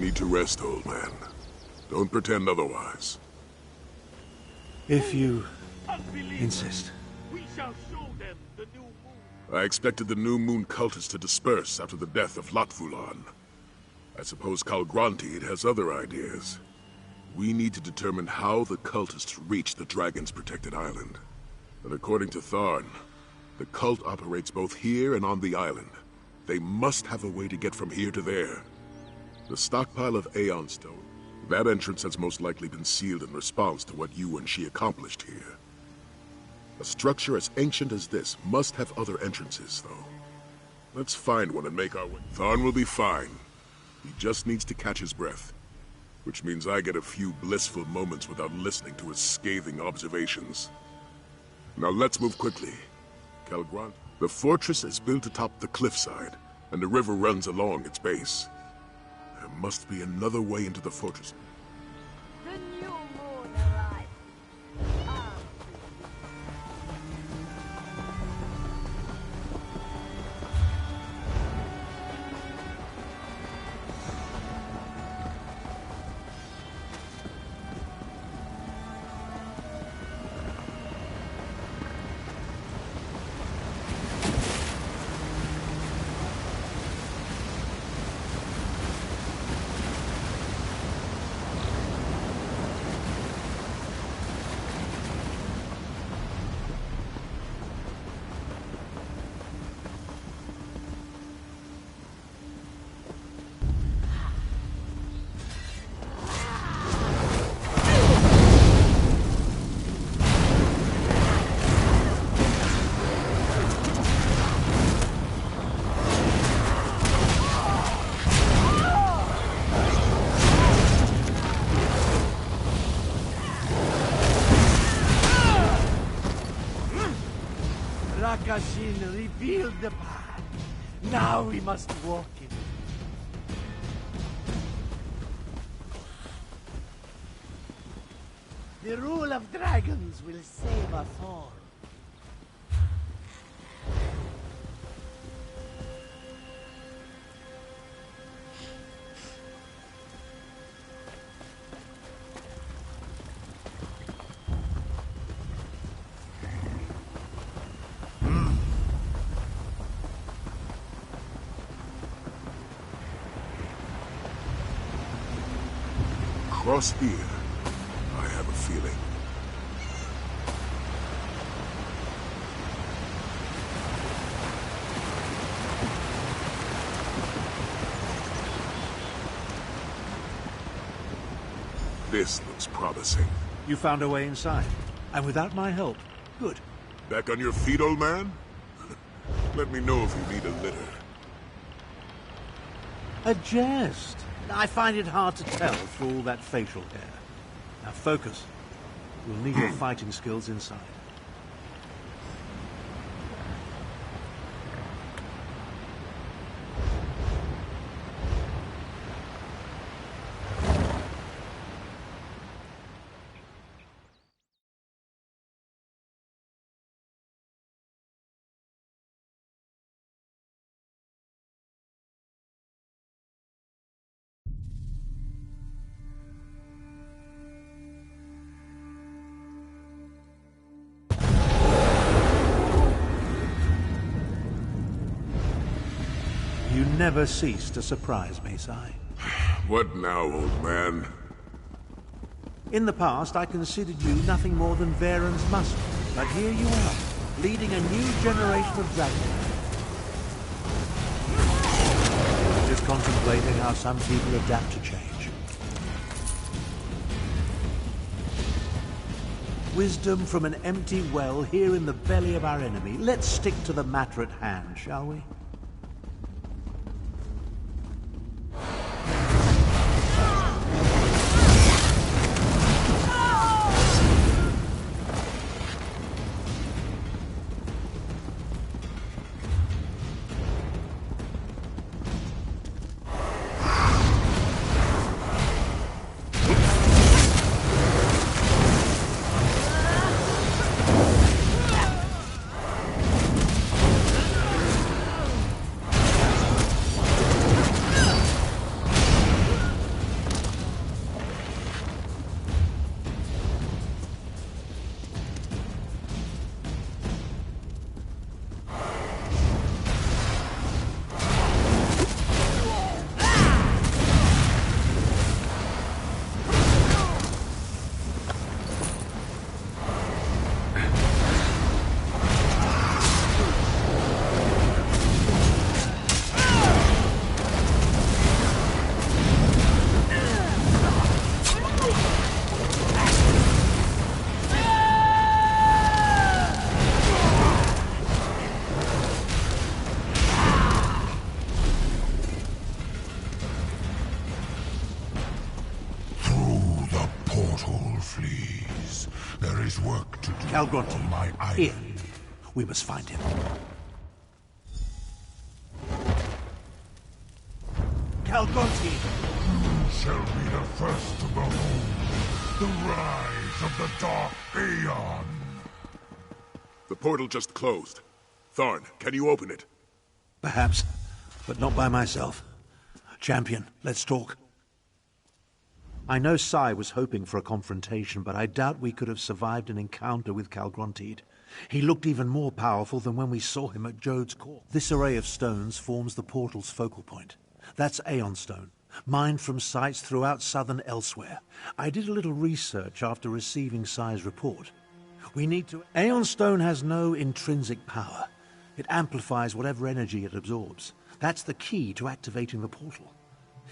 need to rest, old man. Don't pretend otherwise. If you insist. We shall show them the new moon. I expected the new moon cultists to disperse after the death of Latvulan. I suppose Kalgranti has other ideas. We need to determine how the cultists reach the Dragon's protected island. And according to Tharn, the cult operates both here and on the island. They must have a way to get from here to there. The stockpile of Aeon Stone. That entrance has most likely been sealed in response to what you and she accomplished here. A structure as ancient as this must have other entrances, though. Let's find one and make our way. Tharn will be fine. He just needs to catch his breath. Which means I get a few blissful moments without listening to his scathing observations. Now let's move quickly. Kalgrant. The fortress is built atop the cliffside, and the river runs along its base. There must be another way into the fortress. The new moon arrives. Rakashin revealed the path. Now we must walk it. The rule of dragons will save us all. Cross here. I have a feeling. This looks promising. You found a way inside, and without my help. Good. Back on your feet, old man? Let me know if you need a litter. A jest. I find it hard to tell through all that facial hair. Now focus. You'll need your fighting skills inside. You never cease to surprise me, Sai. What now, old man? In the past, I considered you nothing more than Varen's muscle. But here you are, leading a new generation of dragons. Just contemplating how some people adapt to change. Wisdom from an empty well here in the belly of our enemy. Let's stick to the matter at hand, shall we? Calgronti. My eye. Here. We must find him. Calgronti! You shall be the first to behold the rise of the Dark Aeon. The portal just closed. Tharn, can you open it? Perhaps, but not by myself. Champion, let's talk. I know Sai was hoping for a confrontation, but I doubt we could have survived an encounter with Calgrontiid. He looked even more powerful than when we saw him at Jode's Court. This array of stones forms the portal's focal point. That's Aeon Stone, mined from sites throughout southern Elsweyr. I did a little research after receiving Sai's report. We need to... Aeon Stone has no intrinsic power. It amplifies whatever energy it absorbs. That's the key to activating the portal.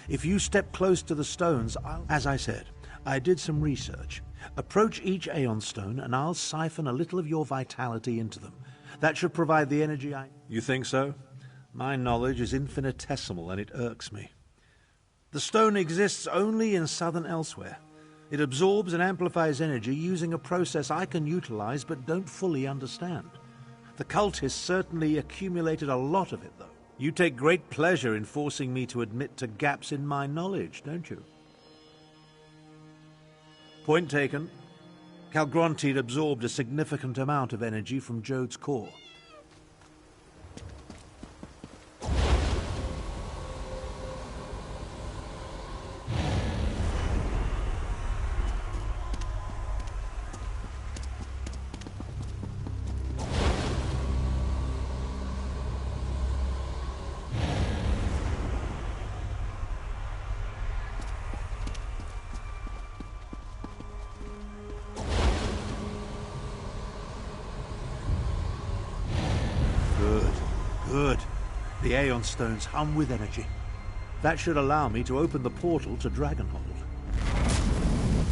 If you step close to the stones, As I said, I did some research. Approach each Aeon Stone and I'll siphon a little of your vitality into them. That should provide the energy I... You think so? My knowledge is infinitesimal and it irks me. The stone exists only in southern Elsweyr. It absorbs and amplifies energy using a process I can utilize but don't fully understand. The cultists certainly accumulated a lot of it, though. You take great pleasure in forcing me to admit to gaps in my knowledge, don't you? Point taken. Calgrontiid absorbed a significant amount of energy from Jode's core. Good. The Aeon Stones hum with energy. That should allow me to open the portal to Dragonhold.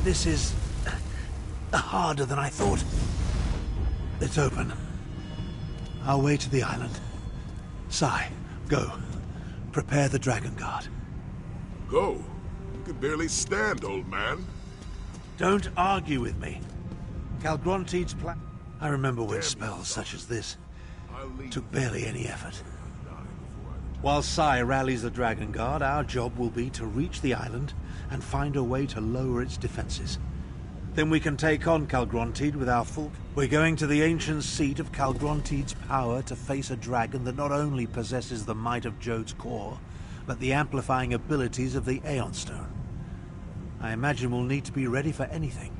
This is... harder than I thought. It's open. Our way to the island. Sai, go. Prepare the Dragon Guard. Go? You can barely stand, old man. Don't argue with me. Calgrontiid's plan... I remember when spells such as this took barely any effort. While Sai rallies the Dragon Guard, our job will be to reach the island and find a way to lower its defenses. Then we can take on Calgrontiid with our full... We're going to the ancient seat of Calgrontiid's power to face a dragon that not only possesses the might of Jode's core, but the amplifying abilities of the Aeon Stone. I imagine we'll need to be ready for anything.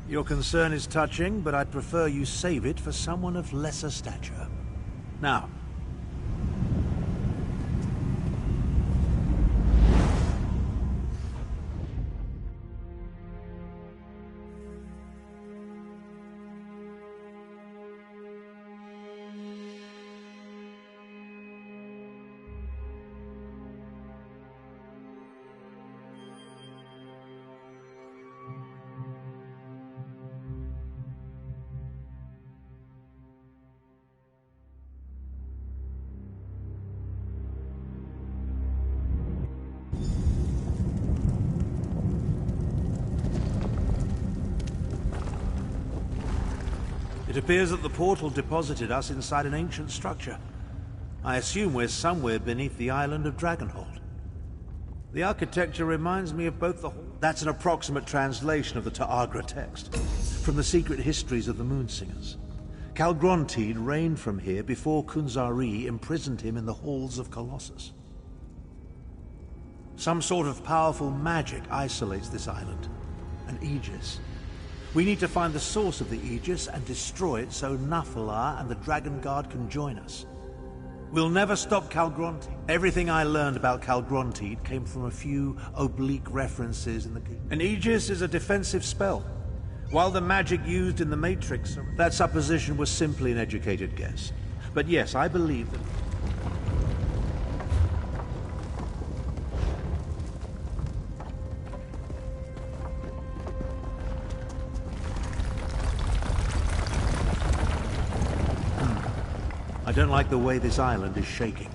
Your concern is touching, but I'd prefer you save it for someone of lesser stature. Now, it appears that the portal deposited us inside an ancient structure. I assume we're somewhere beneath the island of Dragonhold. The architecture reminds me of both the... That's an approximate translation of the Ta'agra text, from the secret histories of the Moonsingers. Calgrontiid reigned from here before Kunzari imprisoned him in the halls of Colossus. Some sort of powerful magic isolates this island, an Aegis. We need to find the source of the Aegis and destroy it so Nafalar and the Dragon Guard can join us. We'll never stop Calgrontiid. Everything I learned about Calgrontiid came from a few oblique references in the... An Aegis is a defensive spell. While the magic used in the Matrix... That supposition was simply an educated guess. But yes, I believe that... I don't like the way this island is shaking.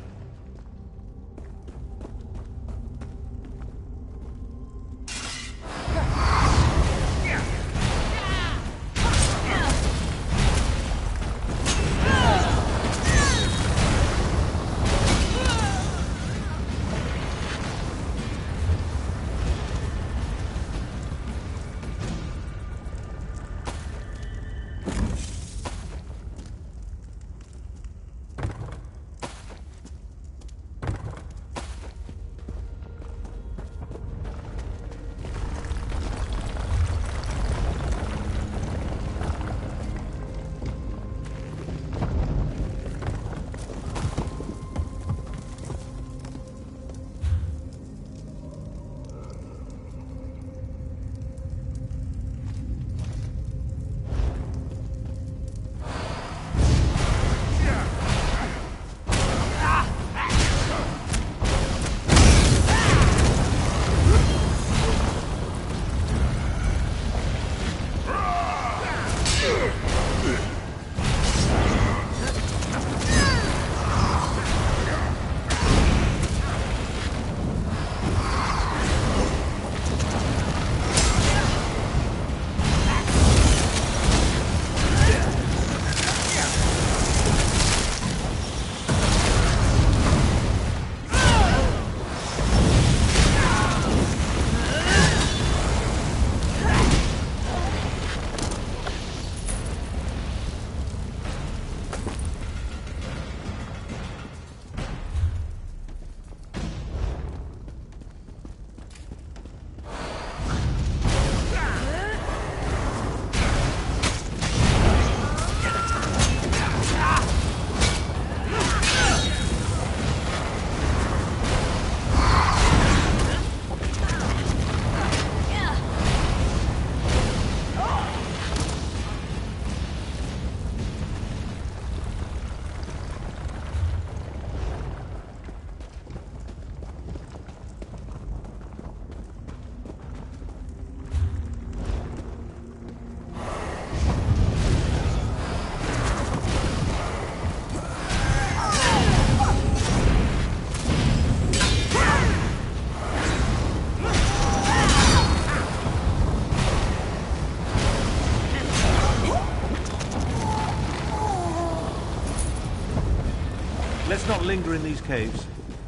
Let's not linger in these caves.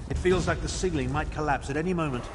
It feels like the ceiling might collapse at any moment.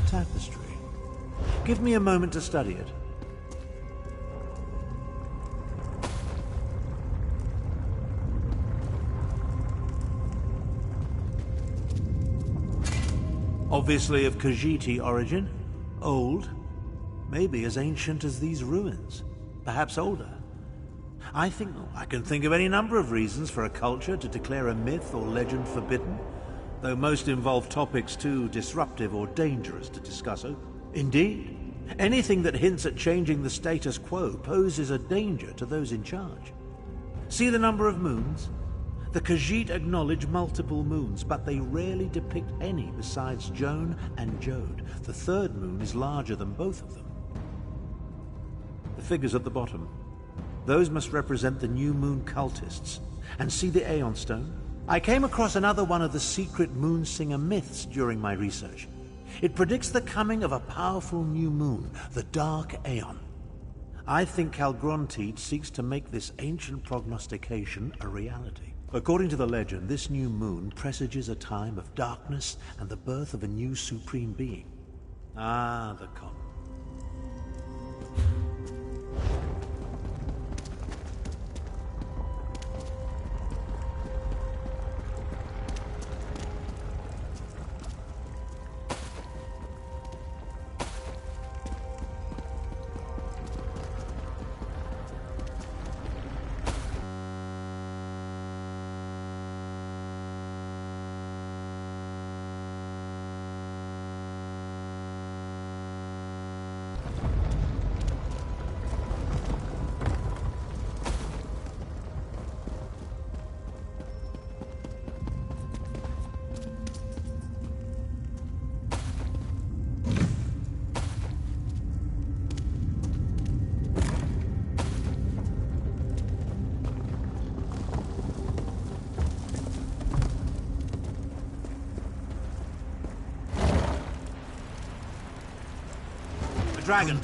Tapestry. Give me a moment to study it. Obviously of Khajiiti origin. Old. Maybe as ancient as these ruins. Perhaps older. I can think of any number of reasons for a culture to declare a myth or legend forbidden, though most involve topics too disruptive or dangerous to discuss openly. Indeed, anything that hints at changing the status quo poses a danger to those in charge. See the number of moons? The Khajiit acknowledge multiple moons, but they rarely depict any besides Joan and Jode. The third moon is larger than both of them. The figures at the bottom. Those must represent the new moon cultists. And see the Aeon Stone? I came across another one of the secret Moonsinger myths during my research. It predicts the coming of a powerful new moon, the Dark Aeon. I think Calgrontiid seeks to make this ancient prognostication a reality. According to the legend, this new moon presages a time of darkness and the birth of a new supreme being. Ah, the con. Dragon,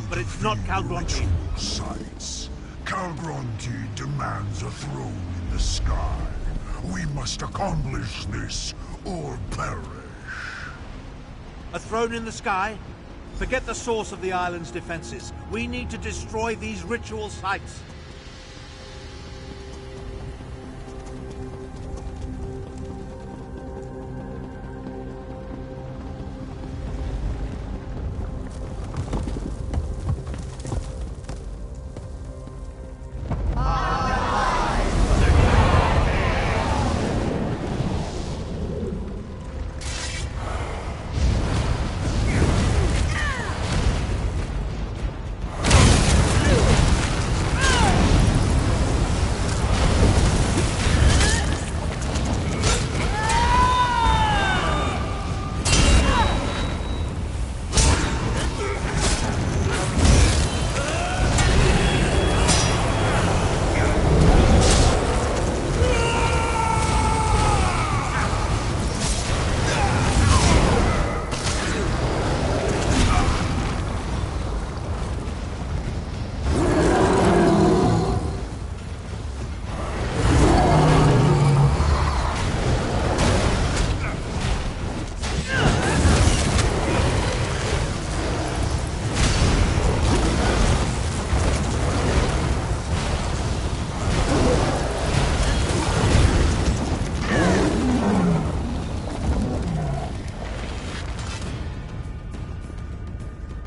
but it's not Calgrontiid. Sites. Calgrontiid demands a throne in the sky. We must accomplish this or perish. A throne in the sky? Forget the source of the island's defenses. We need to destroy these ritual sites.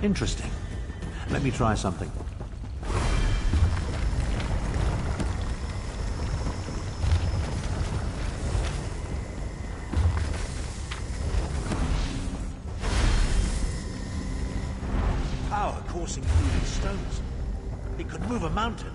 Interesting. Let me try something. Power coursing through these stones. It could move a mountain.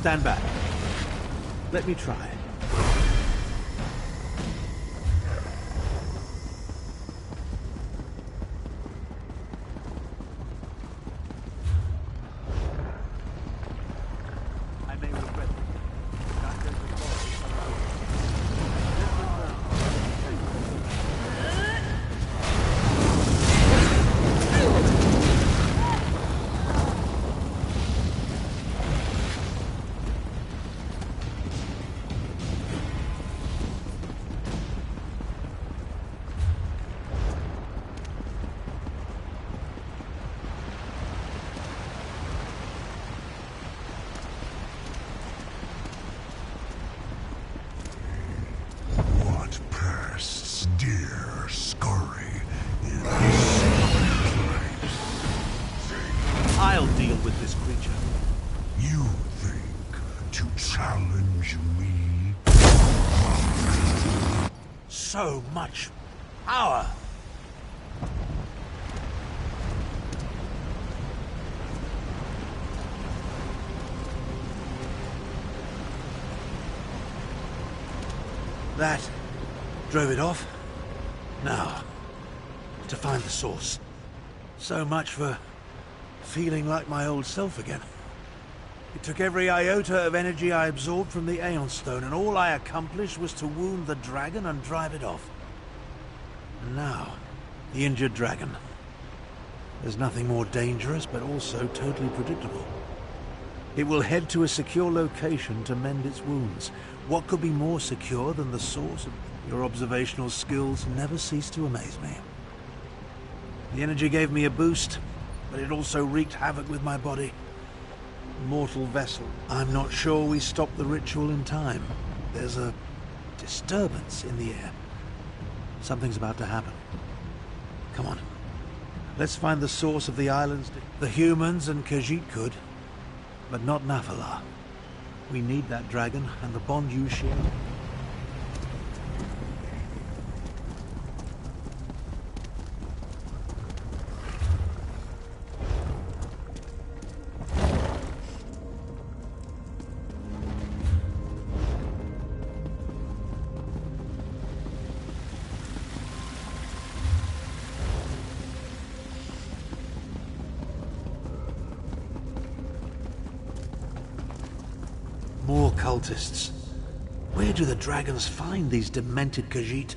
Stand back. Let me try. I may regret it. Not going to I'll deal with this creature. You think to challenge me? So much power! That drove it off. Now, to find the source. So much for feeling like my old self again. It took every iota of energy I absorbed from the Aeon Stone, and all I accomplished was to wound the dragon and drive it off. And now, the injured dragon. There's nothing more dangerous, but also totally predictable. It will head to a secure location to mend its wounds. What could be more secure than the source of... Your observational skills never cease to amaze me. The energy gave me a boost, but it also wreaked havoc with my body. Mortal vessel. I'm not sure we stopped the ritual in time. There's a disturbance in the air. Something's about to happen. Come on. Let's find the source of the island's... The humans and Khajiit could, but not Nafalar. We need that dragon and the bond you share. More cultists. Where do the dragons find these demented Khajiit?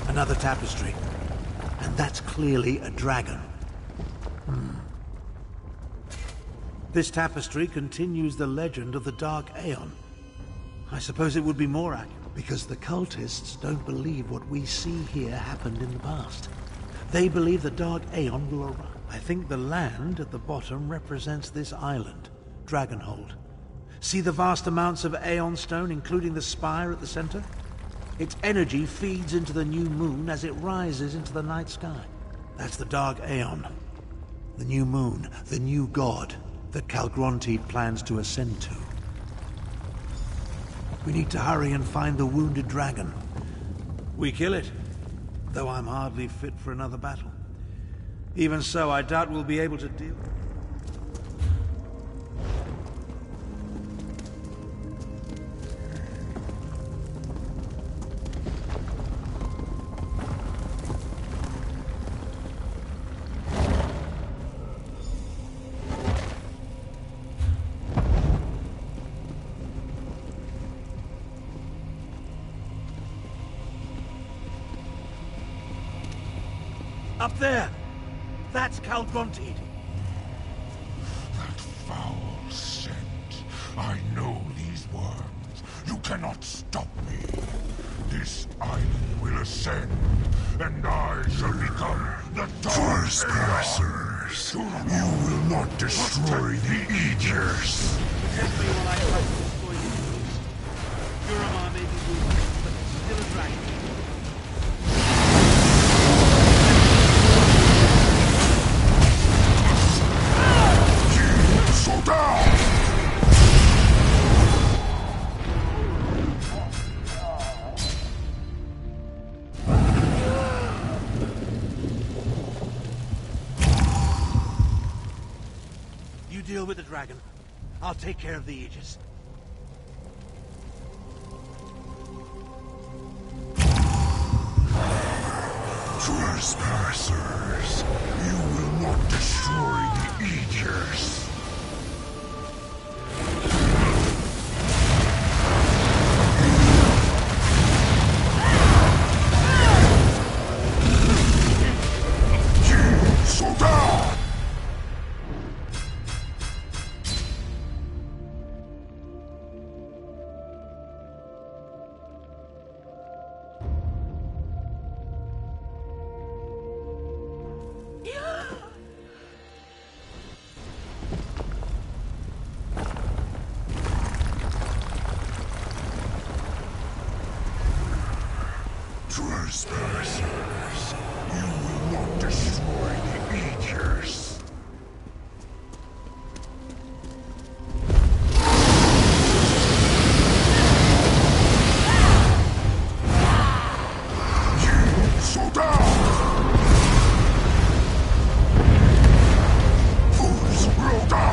Another tapestry. And that's clearly a dragon. This tapestry continues the legend of the Dark Aeon. I suppose it would be more accurate, because the cultists don't believe what we see here happened in the past. They believe the Dark Aeon will arrive. I think the land at the bottom represents this island, Dragonhold. See the vast amounts of Aeon stone, including the spire at the center? Its energy feeds into the new moon as it rises into the night sky. That's the Dark Aeon. The new moon, the new god that Calgronte plans to ascend to. We need to hurry and find the wounded dragon. We kill it, though I'm hardly fit for another battle. Even so, I doubt we'll be able to deal. Up there! That's Calgronte. That foul scent. I know these worms. You cannot stop me. This island will ascend, and I shall become the Trespassers. You will not destroy the Aegis. Exactly what I tried to destroy you. Duramar may be wounded, but it's still a dragon. with the dragon. I'll take care of the Aegis. Trespassers, you will not destroy the Aegis. Soldat! Trespassers, you will not destroy the Aegis. Soldat! Fools, Roda!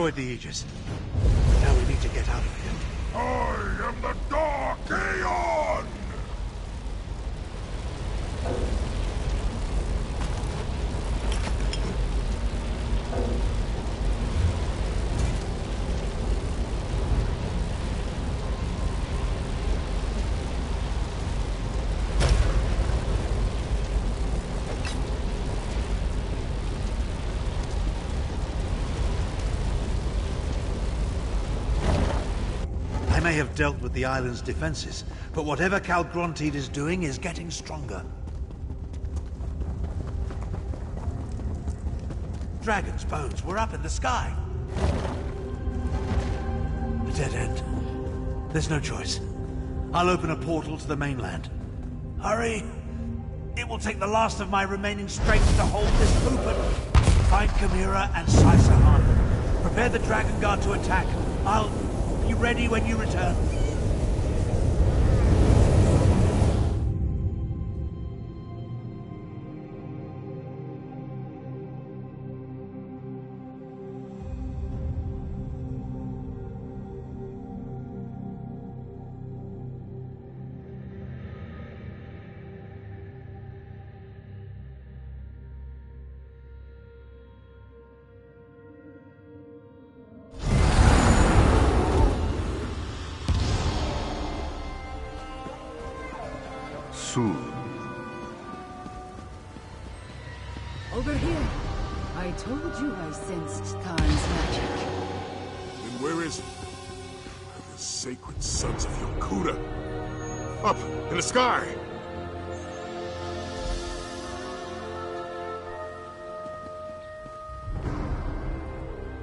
destroyed the Aegis. Now we need to get out of here. I am the Dark Aeon! I may have dealt with the island's defenses, but whatever Calgrontiid is doing is getting stronger. Dragon's bones were up in the sky. A dead end. There's no choice. I'll open a portal to the mainland. Hurry! It will take the last of my remaining strength to hold this open. Find Chimera and Sai-Sahan. Prepare the Dragon Guard to attack. I'll be ready when you return. Soon. Over here. I told you I sensed Tarn's magic. Then where is it? The sacred sons of Yokuda. Up in the sky!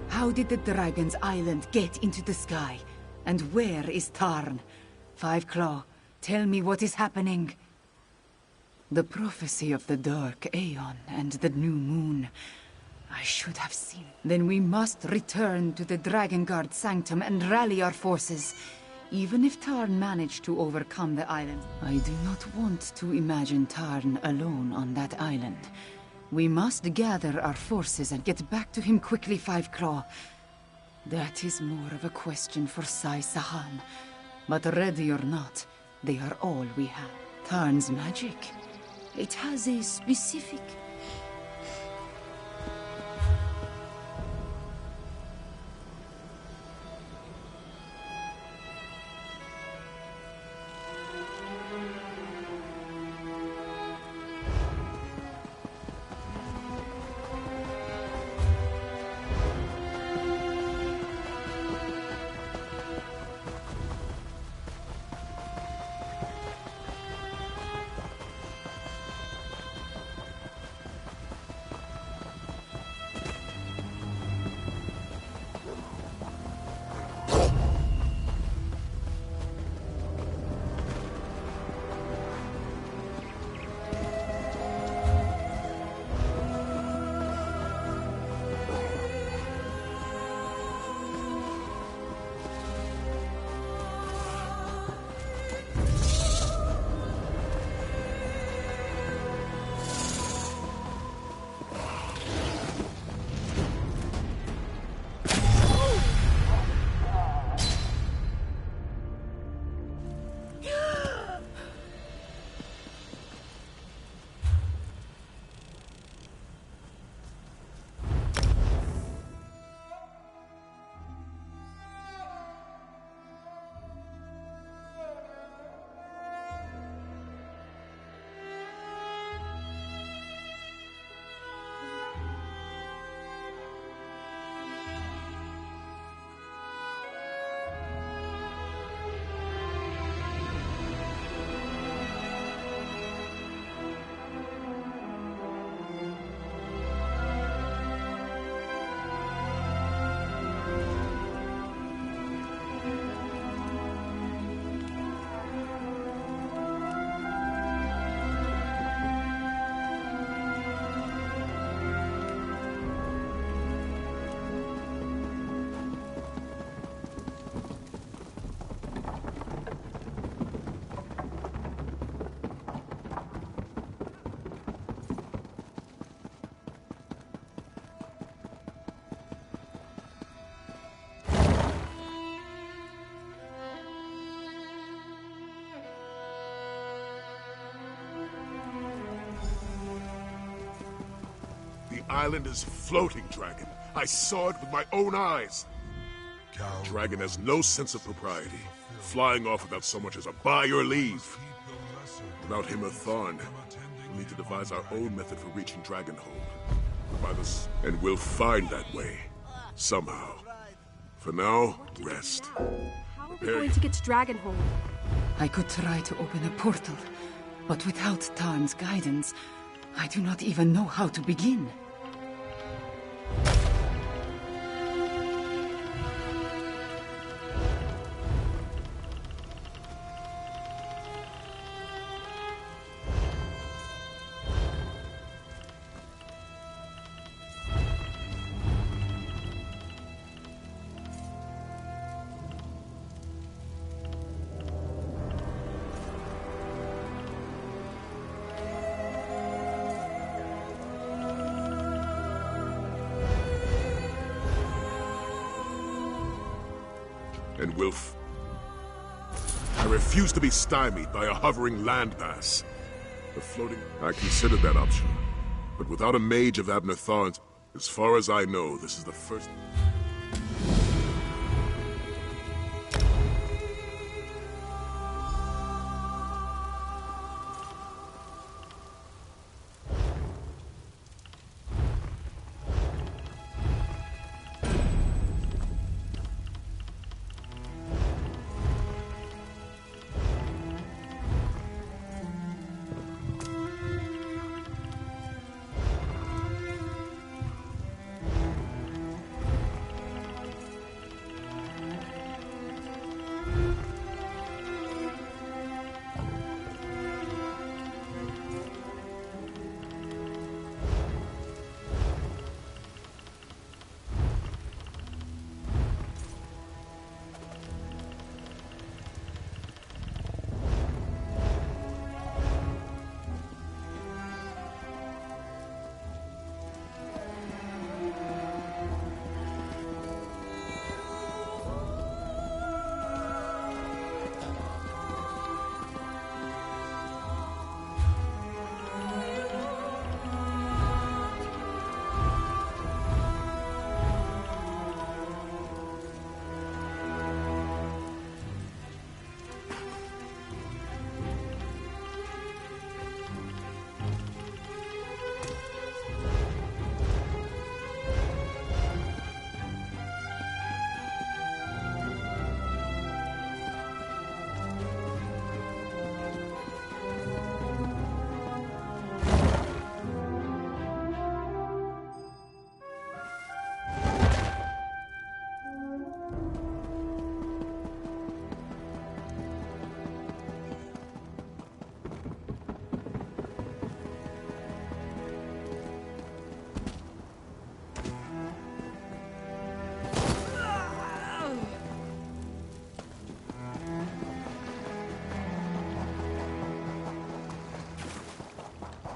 How did the Dragon's Island get into the sky? And where is Tarn? Five Claw, tell me what is happening. The prophecy of the Dark Aeon and the new moon. I should have seen. Then we must return to the Dragon Guard Sanctum and rally our forces. Even if Tarn managed to overcome the island, I do not want to imagine Tarn alone on that island. We must gather our forces and get back to him quickly, Five Claw. That is more of a question for Sai-Sahan. But ready or not, they are all we have. Tarn's magic. It has a specific... island is floating, Dragon. I saw it with my own eyes. Dragon has no sense of propriety, flying off without so much as a by your leave. Without him or Tharn, we'll need to devise our own method for reaching Dragonhold. Provide us, and we'll find that way. Somehow. For now, rest. How are we going to get to Dragonhold? I could try to open a portal, but without Tarn's guidance, I do not even know how to begin. And I refuse to be stymied by a hovering landmass. The floating... I considered that option. But without a mage of Abner Tharn's, as far as I know, this is the first...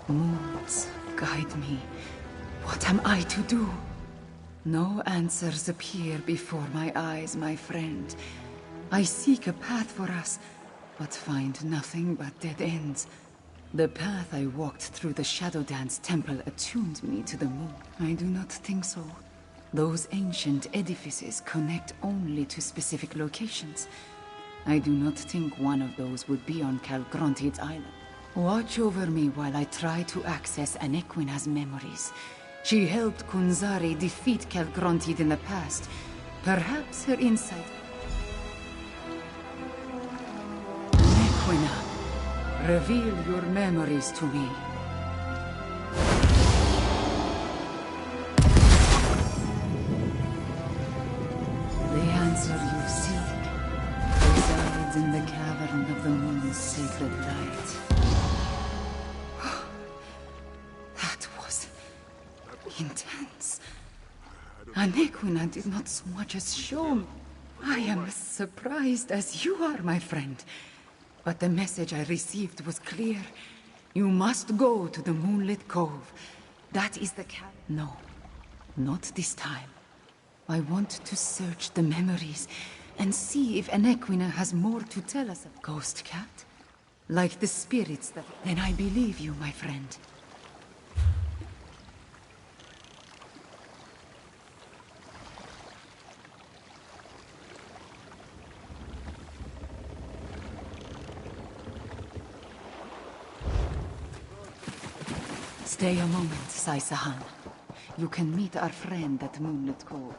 Moons, guide me. What am I to do? No answers appear before my eyes, my friend. I seek a path for us, but find nothing but dead ends. The path I walked through the Shadow Dance Temple attuned me to the moon. I do not think so. Those ancient edifices connect only to specific locations. I do not think one of those would be on Calgronti's island. Watch over me while I try to access Anequina's memories. She helped Kunzari defeat Calgrontid in the past. Perhaps her insight... Anequina, reveal your memories to me. The answer you seek resides in the cavern of the moon's sacred light. Intense. Anequina did not so much as show me. I am as surprised as you are, my friend. But the message I received was clear. You must go to the Moonlit Cove. That is the cat. No, not this time. I want to search the memories and see if Anequina has more to tell us of Ghost Cat. Like the spirits that... Then I believe you, my friend. Stay a moment, Sai-Sahan. You can meet our friend at Moonlit Cove.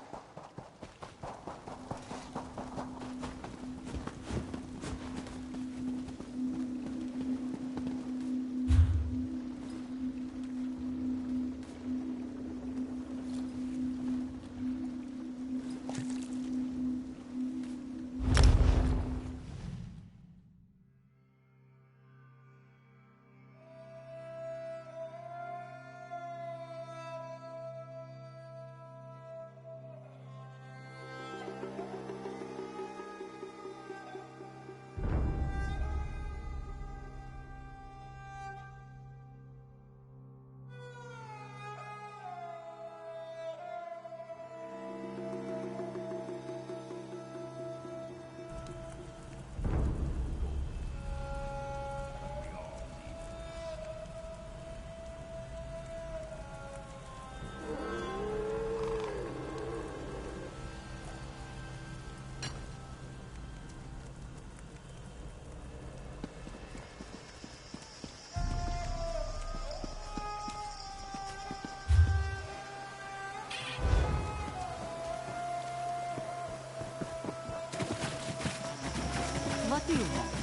What do you want?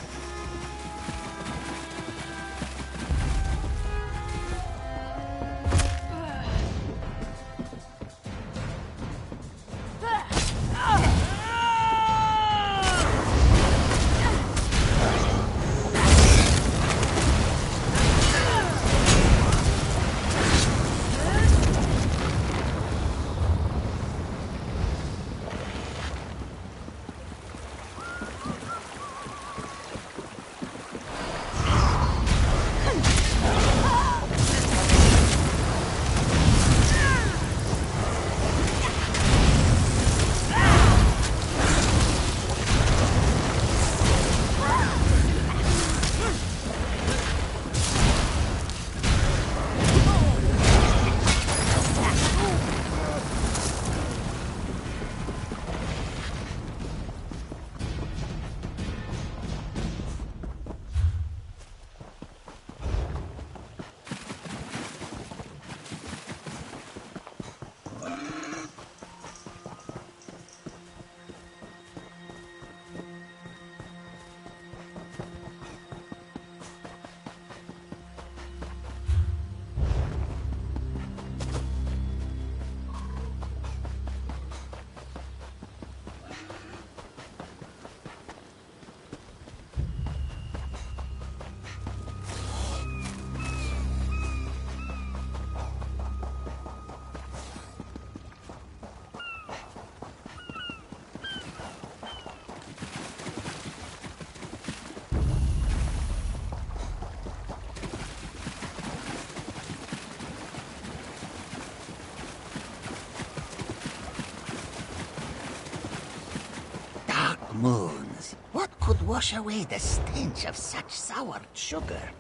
Moons. What could wash away the stench of such sour sugar?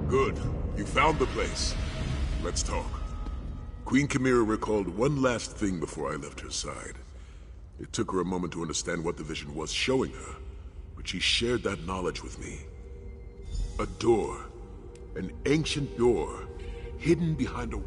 Good. You found the place. Let's talk. Queen Chimera recalled one last thing before I left her side. It took her a moment to understand what the vision was showing her, but she shared that knowledge with me. A door. An ancient door. Hidden behind a...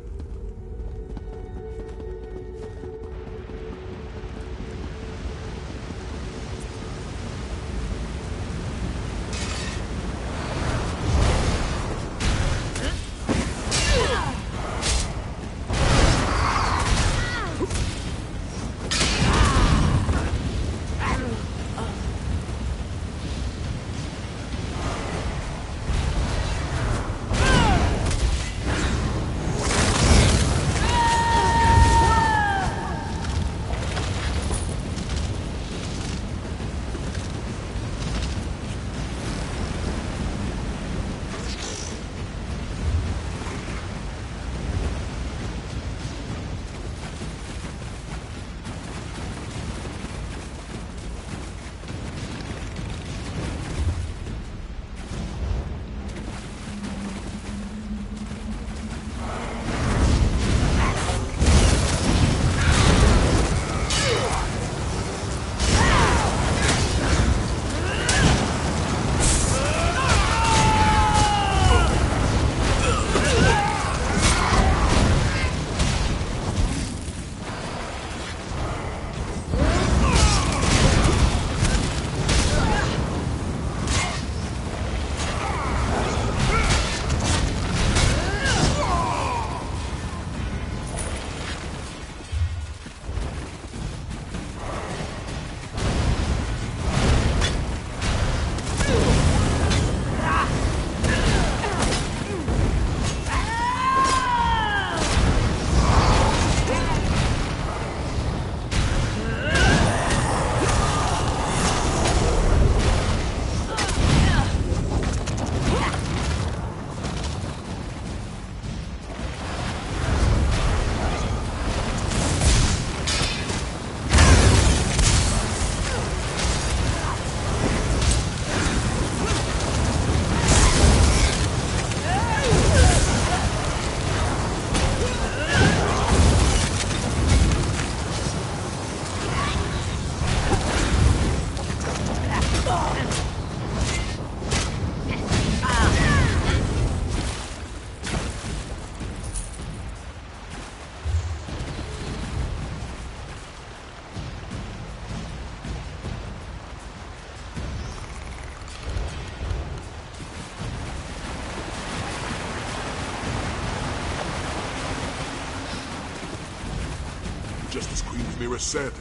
mirror said.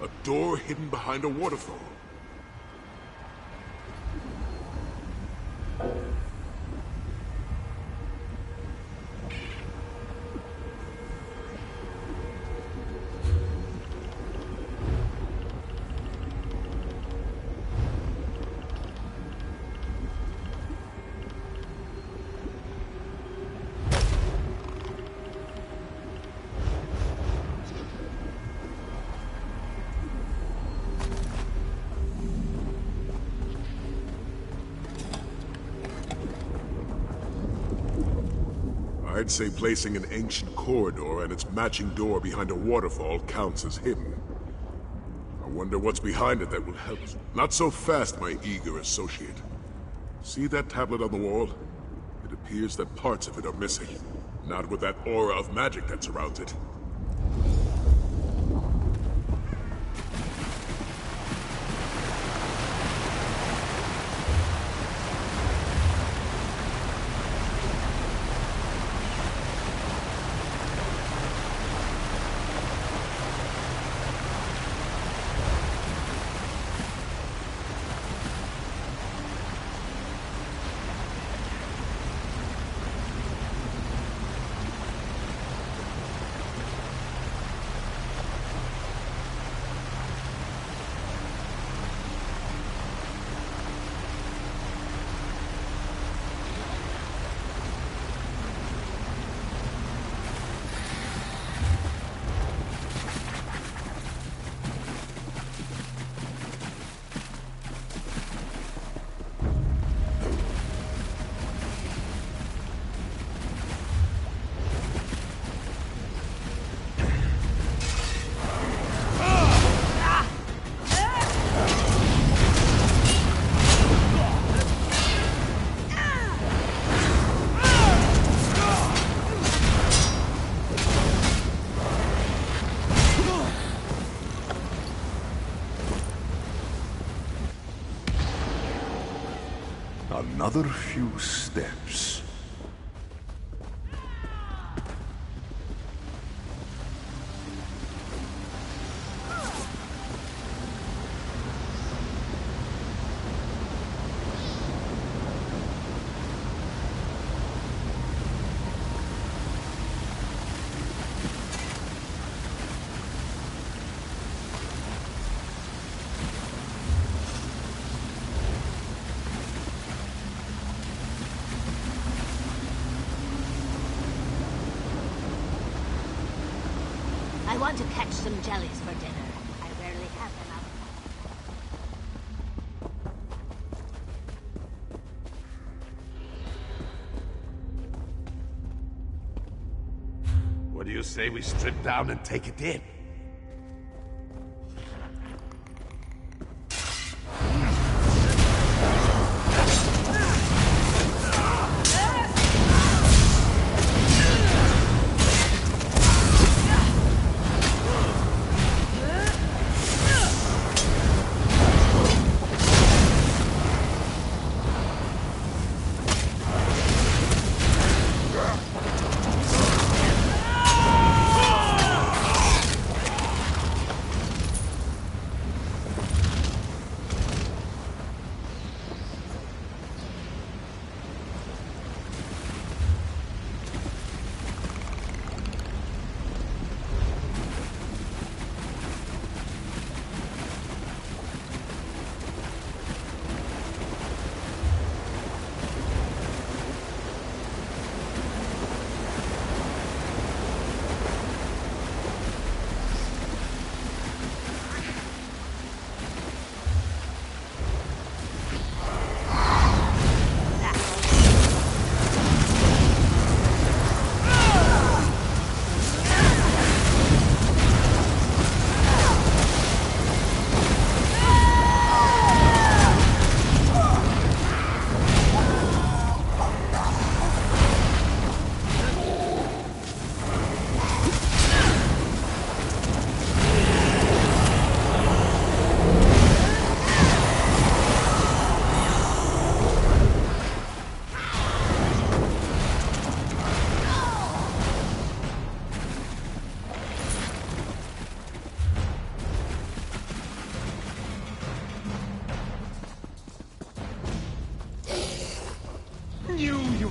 A door hidden behind a waterfall. I'd say placing an ancient corridor and its matching door behind a waterfall counts as hidden. I wonder what's behind it that will help us. Not so fast, my eager associate. See that tablet on the wall? It appears that parts of it are missing. Not with that aura of magic that surrounds it. Another few steps. I want to catch some jellies for dinner. I rarely have them out. What do you say we strip down and take it in?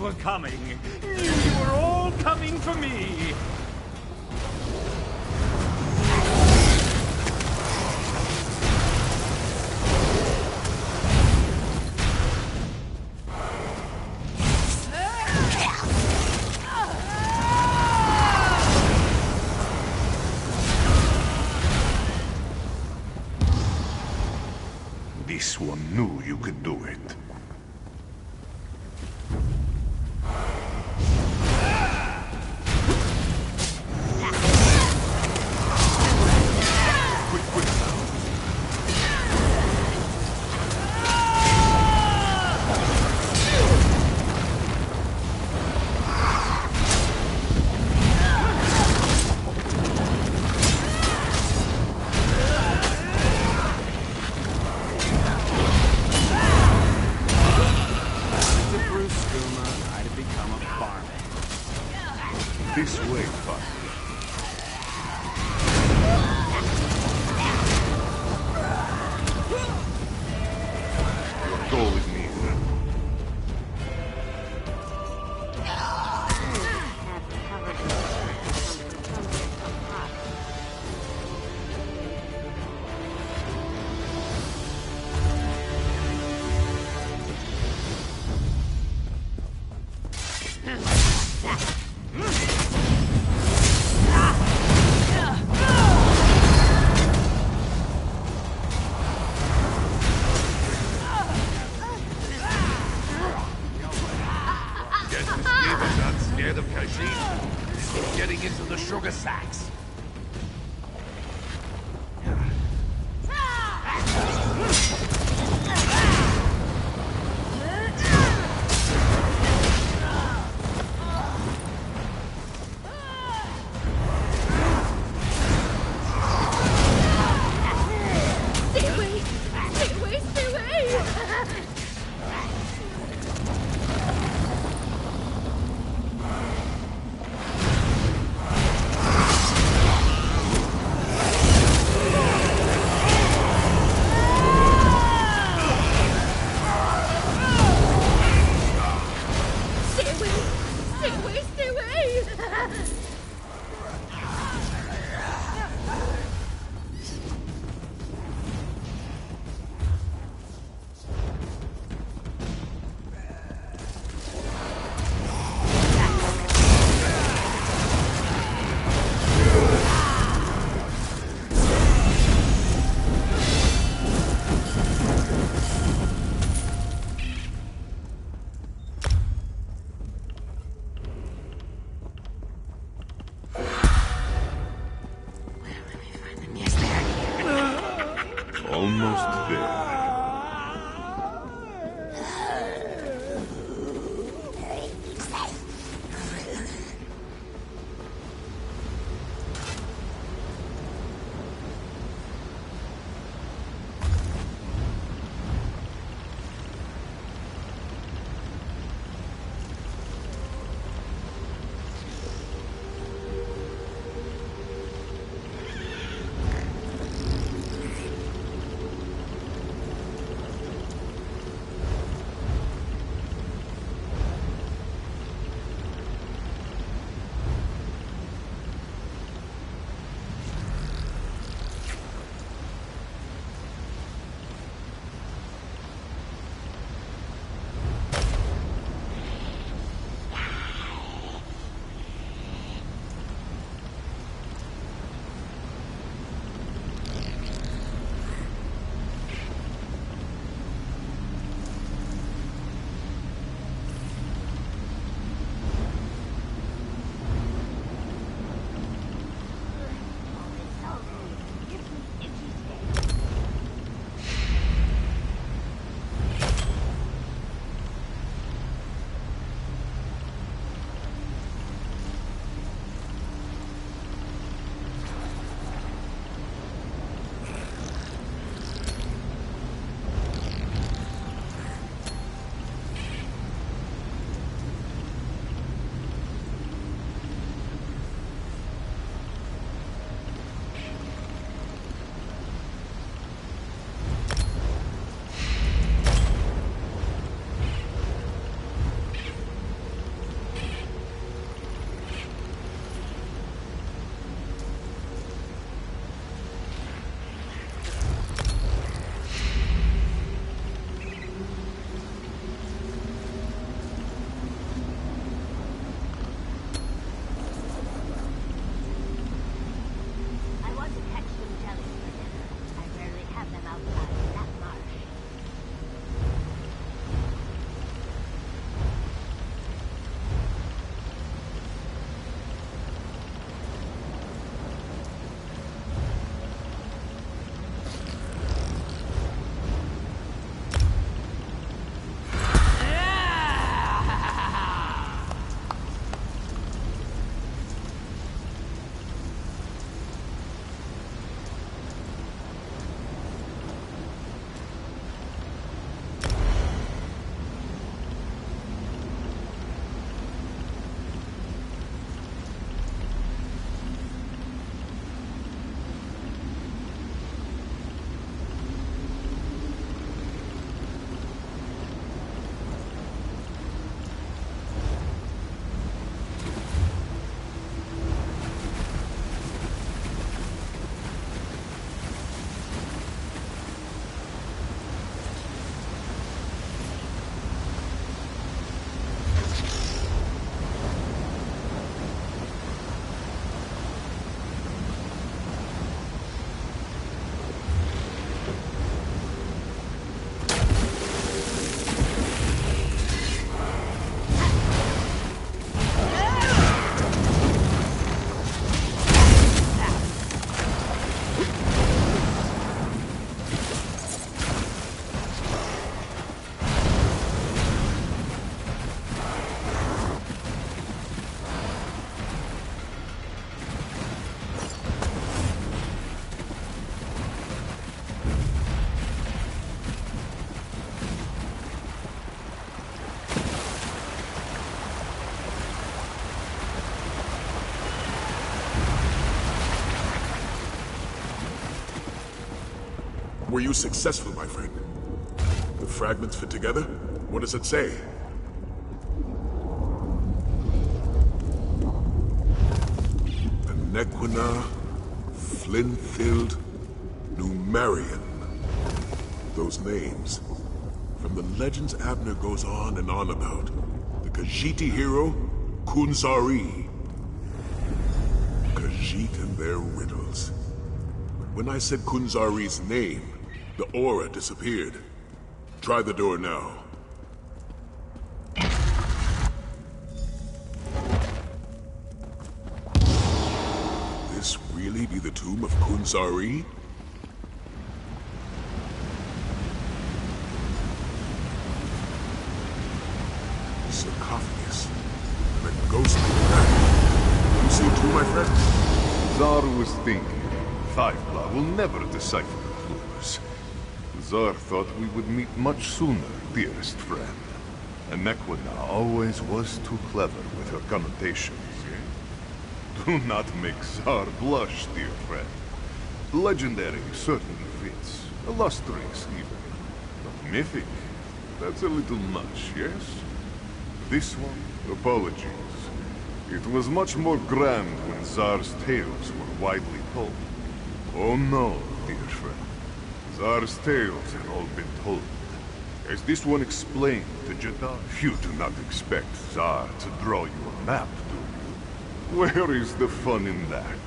were coming. You were all coming for me. This one knew you could do it. This way, Buck. You'll go with me, then. Getting into the sugar sacks. Stay away! Stay away! Stay away! Almost there. Were you successful, my friend? The fragments fit together? What does it say? Anequina, Flinthild, Numerian. Those names. From the legends Abner goes on and on about. The Khajiiti hero, Kunzari. Khajiit and their riddles. But when I said Kunzari's name, the aura disappeared. Try the door now. This really be the tomb of Kunzari? Sarcophagus. And a ghostly dragon. You see it too, my friend? Zar was thinking. Fiveclaw will never decipher the clues. Zar thought we would meet much sooner, dearest friend. Anequina always was too clever with her connotations, eh? Do not make Zar blush, dear friend. Legendary certainly fits. Illustrious, even. But mythic, that's a little much, yes? This one, apologies. It was much more grand when Zar's tales were widely told. Oh no, dear friend. Zar's tales had all been told. As this one explained to Jeddah, you do not expect Zar to draw you a map, do you? Where is the fun in that?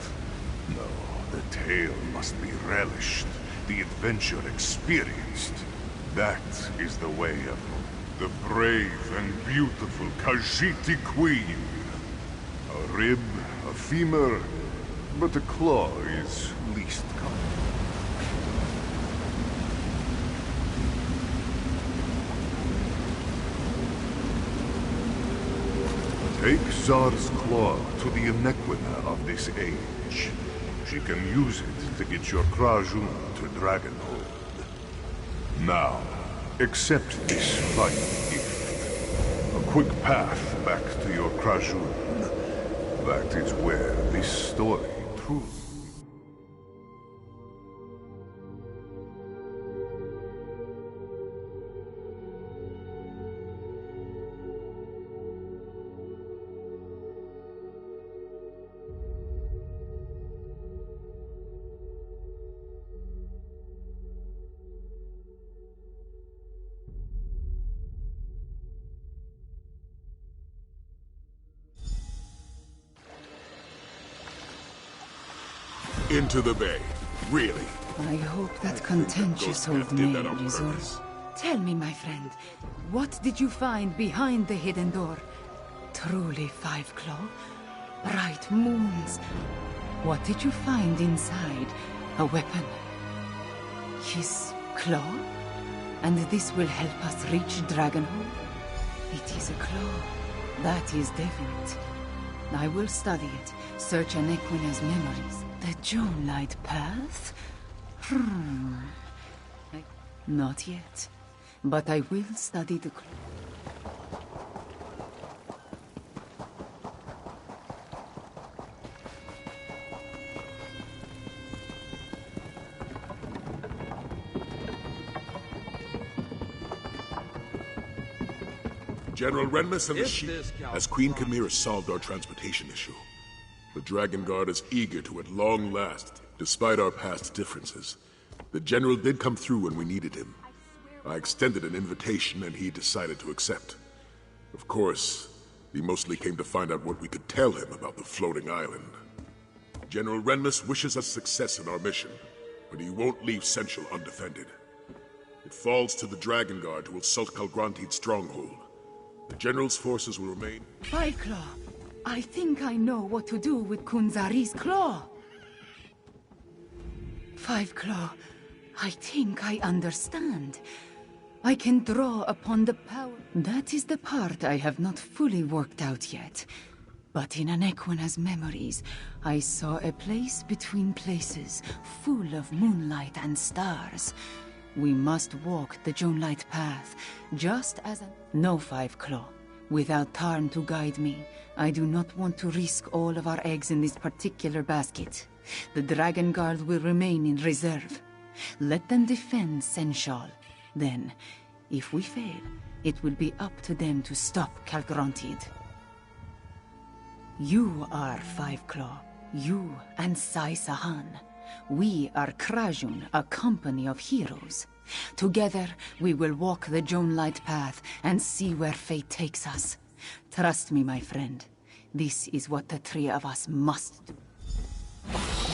No, the tale must be relished, the adventure experienced. That is the way of the brave and beautiful Khajiiti queen. A rib, a femur, but a claw is least common. Take Zar's claw to the Anequina of this age. She can use it to get your Krajun to Dragonhold. Now, accept this final gift. A quick path back to your Krajun. That is where this story truly... Into the bay. Really. I hope that contentious old did that maid on is purpose. all... Tell me, my friend, what did you find behind the hidden door? Truly Fiveclaw? Bright moons? What did you find inside? A weapon? His claw? And this will help us reach Dragonhold? It is a claw. That is definite. I will study it, search Anequina's memories. The Jonelight Path? Not yet. But I will study the claw. General Renmus and the Sheik. Has Queen Chimera solved our transportation issue? The Dragon Guard is eager to at long last, despite our past differences. The General did come through when we needed him. I extended an invitation and he decided to accept. Of course, he mostly came to find out what we could tell him about the floating island. General Renmus wishes us success in our mission, but he won't leave Central undefended. It falls to the Dragon Guard to assault Kalgranti's stronghold. The General's forces will remain... Fiveclaw, I think I know what to do with Kunzari's claw. Fiveclaw, I think I understand. I can draw upon the power... That is the part I have not fully worked out yet. But in Anequina's memories, I saw a place between places, full of moonlight and stars. We must walk the Jonelight Path, just as a... No, Fiveclaw. Without Tarn to guide me, I do not want to risk all of our eggs in this particular basket. The Dragon Guard will remain in reserve. Let them defend Senshal. Then, if we fail, it will be up to them to stop Calgrantid. You are Five Claw. You and Sai Sahan. We are Krajun, a company of heroes. Together, we will walk the Joan Light path and see where fate takes us. Trust me, my friend. This is what the three of us must do.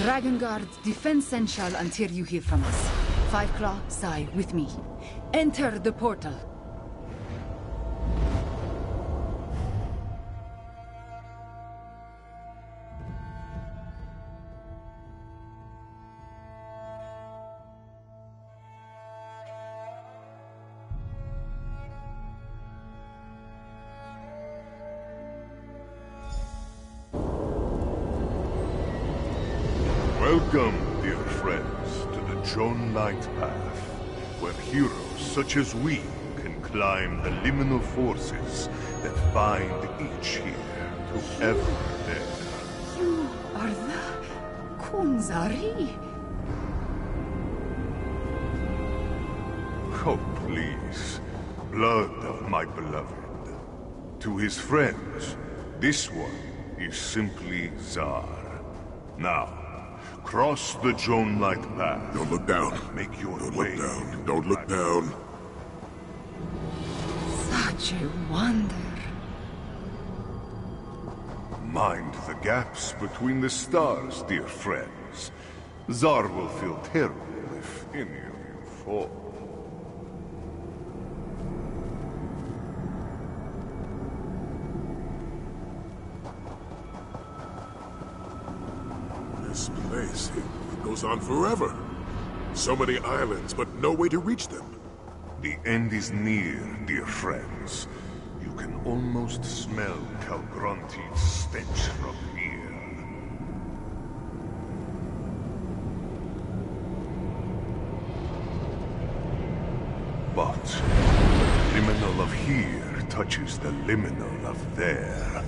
Dragon Guard, defend Senshal until you hear from us. Five Claw, Sai, with me. Enter the portal. Welcome, dear friends, to the Joan Light Path, where heroes such as we can climb the liminal forces that bind each here to ever there. You are the Kunzari. Oh, please. Blood of my beloved. To his friends, this one is simply Zar. Now, cross the Joan Light path. Don't look down. Make your Don't way. look down. Don't look down. Such a wonder. Mind the gaps between the stars, dear friends. Zar will feel terrible if any of you fall. This place, it goes on forever. So many islands, but no way to reach them. The end is near, dear friends. You can almost smell Calgrantid's stench from here. But the liminal of here touches the liminal of there.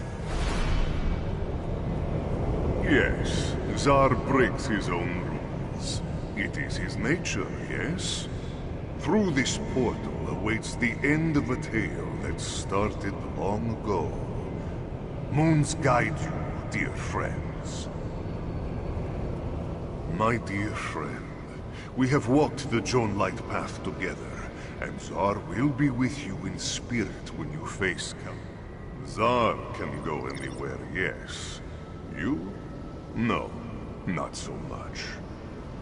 Yes, Zar breaks his own rules. It is his nature, yes? Through this portal awaits the end of a tale that started long ago. Moons guide you, dear friends. My dear friend, we have walked the Joan Light path together, and Zar will be with you in spirit when you face him. Zar can go anywhere, yes. You? No, not so much.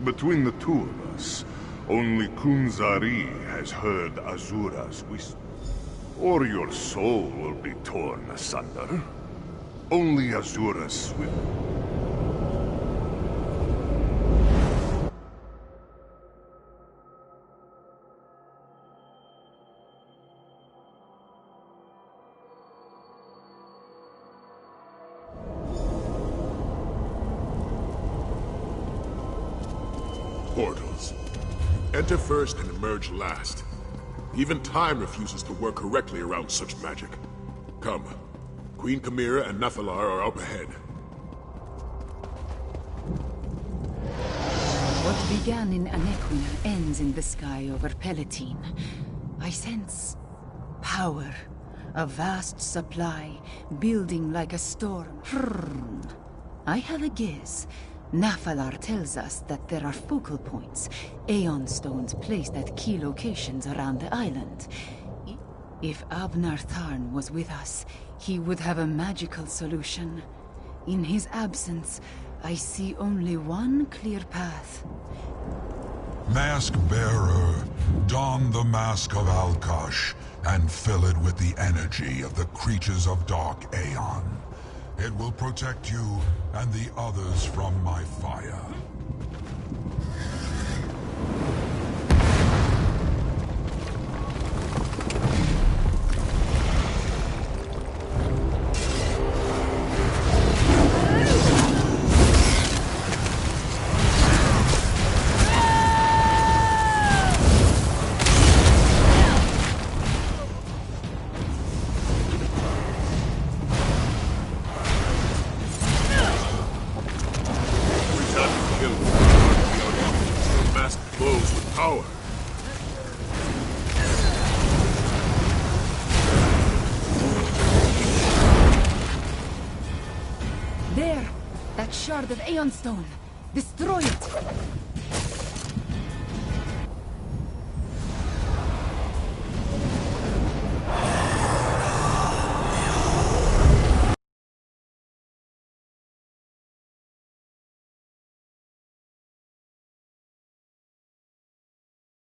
Between the two of us, only Kunzari has heard Azura's whisper. Or your soul will be torn asunder. Only Azura's will. Portals. Enter first and emerge last. Even time refuses to work correctly around such magic. Come. Queen Chimera and Nathalar are up ahead. What began in Anequina ends in the sky over Palatine. I sense power. A vast supply, building like a storm. I have a guess. Nathalar tells us that there are focal points, Aeon stones placed at key locations around the island. If Abnar Tharn was with us, he would have a magical solution. In his absence, I see only one clear path. Mask Bearer, don the mask of Alkash and fill it with the energy of the creatures of Dark Aeon. It will protect you and the others from my fire. flows with power. There! That shard of Aeon Stone! Destroy it!